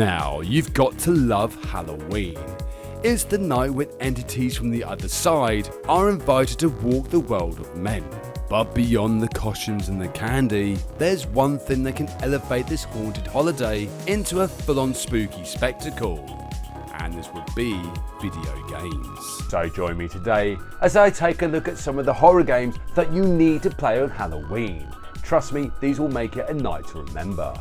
Now, you've got to love Halloween. It's the night when entities from the other side are invited to walk the world of men. But beyond the costumes and the candy, there's one thing that can elevate this haunted holiday into a full-on spooky spectacle. And this would be video games. So join me today as I take a look at some of the horror games that you need to play on Halloween. Trust me, these will make it a night to remember.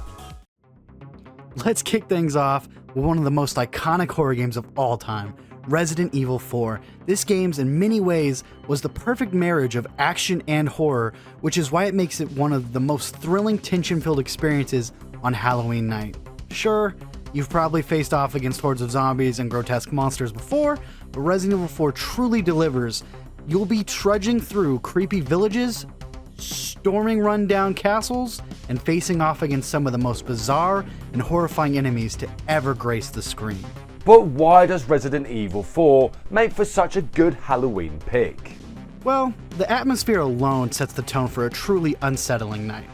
Let's kick things off with one of the most iconic horror games of all time, Resident Evil 4. This game, in many ways, was the perfect marriage of action and horror, which is why it makes it one of the most thrilling, tension-filled experiences on Halloween night. Sure, you've probably faced off against hordes of zombies and grotesque monsters before, but Resident Evil 4 truly delivers. You'll be trudging through creepy villages, storming run-down castles, and facing off against some of the most bizarre and horrifying enemies to ever grace the screen. But why does Resident Evil 4 make for such a good Halloween pick? Well, the atmosphere alone sets the tone for a truly unsettling night.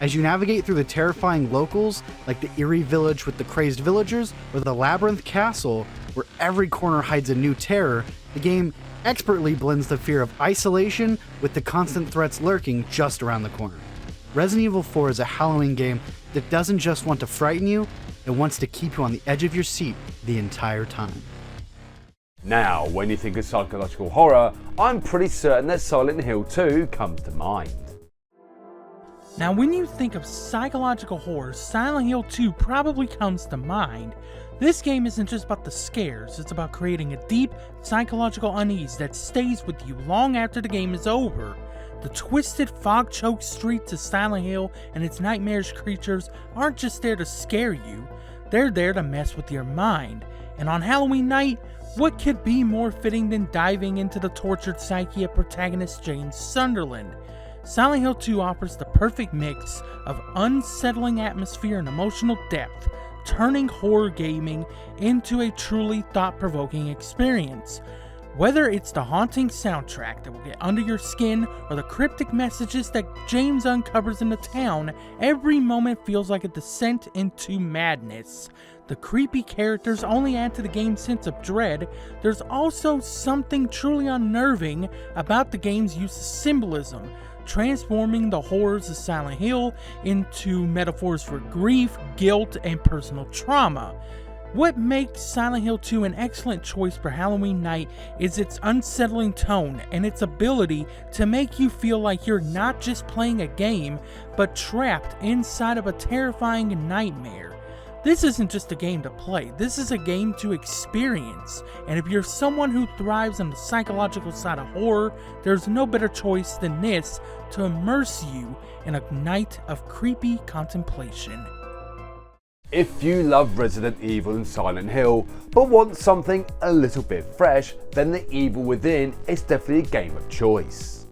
As you navigate through the terrifying locals, like the eerie village with the crazed villagers, or the labyrinth castle, where every corner hides a new terror, the game expertly blends the fear of isolation with the constant threats lurking just around the corner. Resident Evil 4 is a Halloween game that doesn't just want to frighten you, it wants to keep you on the edge of your seat the entire time. Now, when you think of psychological horror, I'm pretty certain that Silent Hill 2 comes to mind. Now, when you think of psychological horror, Silent Hill 2 probably comes to mind. This game isn't just about the scares, it's about creating a deep psychological unease that stays with you long after the game is over. The twisted, fog-choked streets of Silent Hill and its nightmarish creatures aren't just there to scare you, they're there to mess with your mind. And on Halloween night, what could be more fitting than diving into the tortured psyche of protagonist James Sunderland? Silent Hill 2 offers the perfect mix of unsettling atmosphere and emotional depth, turning horror gaming into a truly thought-provoking experience. Whether it's the haunting soundtrack that will get under your skin or the cryptic messages that James uncovers in the town, every moment feels like a descent into madness. The creepy characters only add to the game's sense of dread. There's also something truly unnerving about the game's use of symbolism, transforming the horrors of Silent Hill into metaphors for grief, guilt, and personal trauma. What makes Silent Hill 2 an excellent choice for Halloween night is its unsettling tone and its ability to make you feel like you're not just playing a game, but trapped inside of a terrifying nightmare. This isn't just a game to play, this is a game to experience, and if you're someone who thrives on the psychological side of horror, there's no better choice than this to immerse you in a night of creepy contemplation. If you love Resident Evil and Silent Hill, but want something a little bit fresh, then The Evil Within is definitely a game of choice.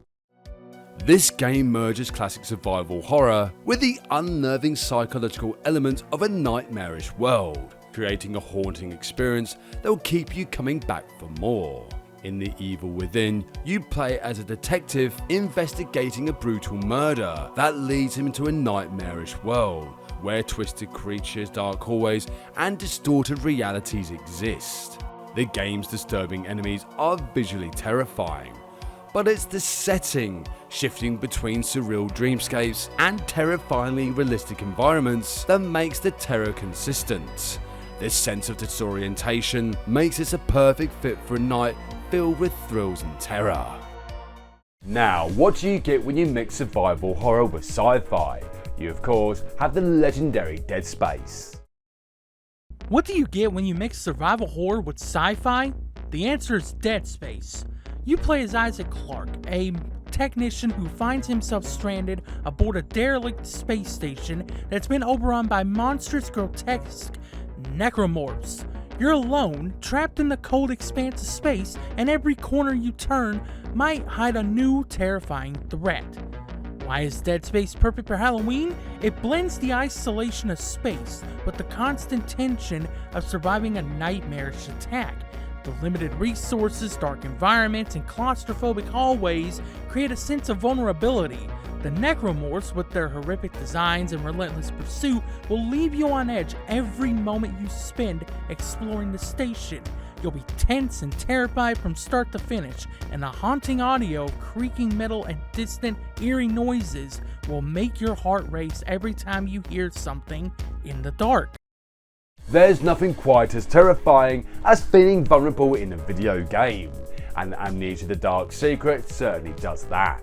This game merges classic survival horror with the unnerving psychological element of a nightmarish world, creating a haunting experience that will keep you coming back for more. In The Evil Within, you play as a detective investigating a brutal murder that leads him into a nightmarish world, where twisted creatures, dark hallways, and distorted realities exist. The game's disturbing enemies are visually terrifying, but it's the setting, shifting between surreal dreamscapes and terrifyingly realistic environments, that makes the terror consistent. This sense of disorientation makes this a perfect fit for a night filled with thrills and terror. Now, what do you get when you mix survival horror with sci-fi? You of course have the legendary Dead Space. What do you get when you mix survival horror with sci-fi? The answer is Dead Space. You play as Isaac Clarke, a technician who finds himself stranded aboard a derelict space station that's been overrun by monstrous, grotesque necromorphs. You're alone, trapped in the cold expanse of space, and every corner you turn might hide a new, terrifying threat. Why is Dead Space perfect for Halloween? It blends the isolation of space with the constant tension of surviving a nightmarish attack. The limited resources, dark environments, and claustrophobic hallways create a sense of vulnerability. The necromorphs, with their horrific designs and relentless pursuit, will leave you on edge every moment you spend exploring the station. You'll be tense and terrified from start to finish, and the haunting audio of creaking metal and distant, eerie noises will make your heart race every time you hear something in the dark. There's nothing quite as terrifying as feeling vulnerable in a video game, and Amnesia: The Dark Secret certainly does that.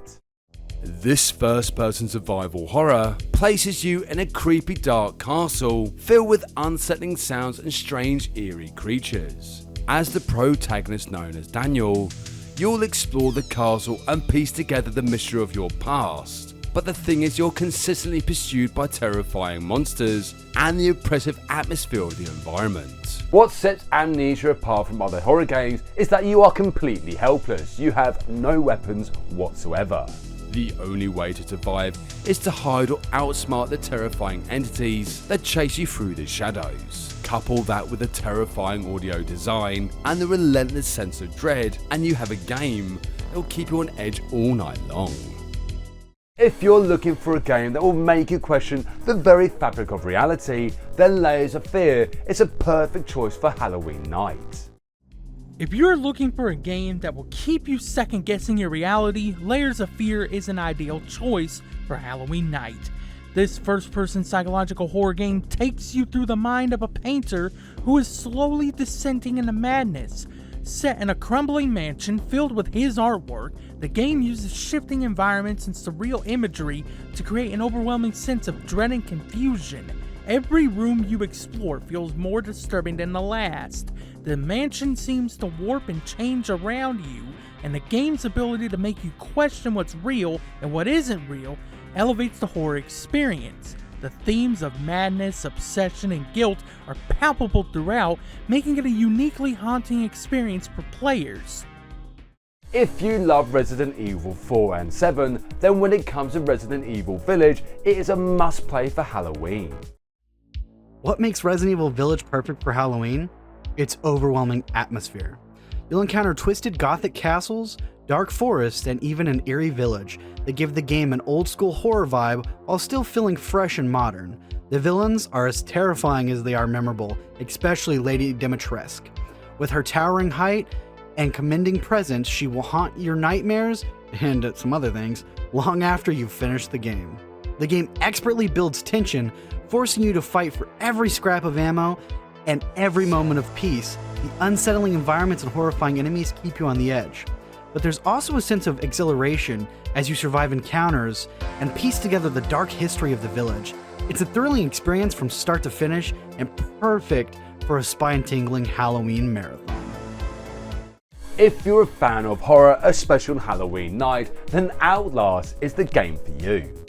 This first-person survival horror places you in a creepy dark castle filled with unsettling sounds and strange eerie creatures. As the protagonist known as Daniel, you'll explore the castle and piece together the mystery of your past. But the thing is, you're consistently pursued by terrifying monsters and the oppressive atmosphere of the environment. What sets Amnesia apart from other horror games is that you are completely helpless. You have no weapons whatsoever. The only way to survive is to hide or outsmart the terrifying entities that chase you through the shadows. Couple that with the terrifying audio design and the relentless sense of dread, and you have a game that will keep you on edge all night long. If you're looking for a game that will make you question the very fabric of reality, then Layers of Fear is a perfect choice for Halloween night. If you're looking for a game that will keep you second guessing your reality, Layers of Fear is an ideal choice for Halloween night. This first-person psychological horror game takes you through the mind of a painter who is slowly descending into madness. Set in a crumbling mansion filled with his artwork, the game uses shifting environments and surreal imagery to create an overwhelming sense of dread and confusion. Every room you explore feels more disturbing than the last. The mansion seems to warp and change around you, and the game's ability to make you question what's real and what isn't real elevates the horror experience. The themes of madness, obsession, and guilt are palpable throughout, making it a uniquely haunting experience for players. If you love Resident Evil 4 and 7, then when it comes to Resident Evil Village, it is a must-play for Halloween. What makes Resident Evil Village perfect for Halloween? Its overwhelming atmosphere. You'll encounter twisted gothic castles, dark forests, and even an eerie village that give the game an old-school horror vibe while still feeling fresh and modern. The villains are as terrifying as they are memorable, especially Lady Dimitrescu. With her towering height and commanding presence, she will haunt your nightmares, and some other things, long after you've finished the game. The game expertly builds tension, forcing you to fight for every scrap of ammo and every moment of peace. The unsettling environments and horrifying enemies keep you on the edge. But there's also a sense of exhilaration as you survive encounters and piece together the dark history of the village. It's a thrilling experience from start to finish and perfect for a spine-tingling Halloween marathon. If you're a fan of horror, especially on Halloween night, then Outlast is the game for you.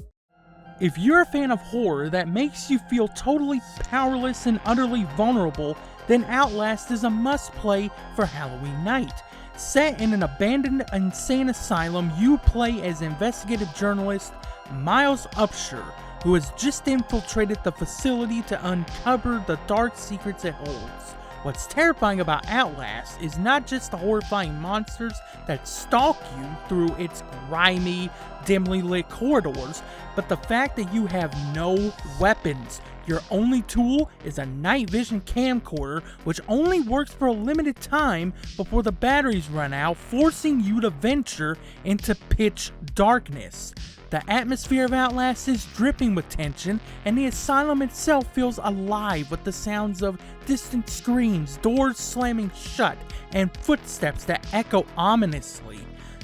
If you're a fan of horror that makes you feel totally powerless and utterly vulnerable, then Outlast is a must-play for Halloween night. Set in an abandoned insane asylum, you play as investigative journalist Miles Upshur, who has just infiltrated the facility to uncover the dark secrets it holds. What's terrifying about Outlast is not just the horrifying monsters that stalk you through its grimy, dimly lit corridors, but the fact that you have no weapons. Your only tool is a night vision camcorder, which only works for a limited time before the batteries run out, forcing you to venture into pitch darkness. The atmosphere of Outlast is dripping with tension, and the asylum itself feels alive with the sounds of distant screams, doors slamming shut, and footsteps that echo ominously.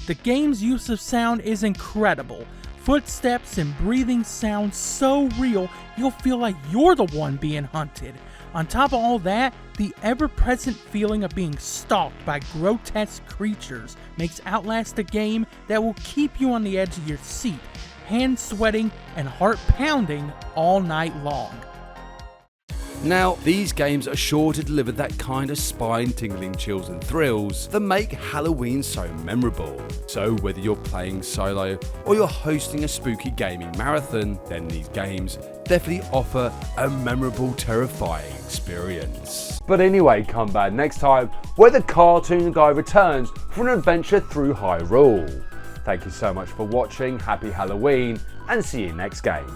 The game's use of sound is incredible. Footsteps and breathing sound so real, you'll feel like you're the one being hunted. On top of all that, the ever-present feeling of being stalked by grotesque creatures makes Outlast a game that will keep you on the edge of your seat, hands sweating and heart pounding all night long. Now, these games are sure to deliver that kind of spine-tingling chills and thrills that make Halloween so memorable. So whether you're playing solo or you're hosting a spooky gaming marathon, then these games definitely offer a memorable, terrifying experience. But anyway, come back next time where the cartoon guy returns for an adventure through Hyrule. Thank you so much for watching, happy Halloween, and see you next game.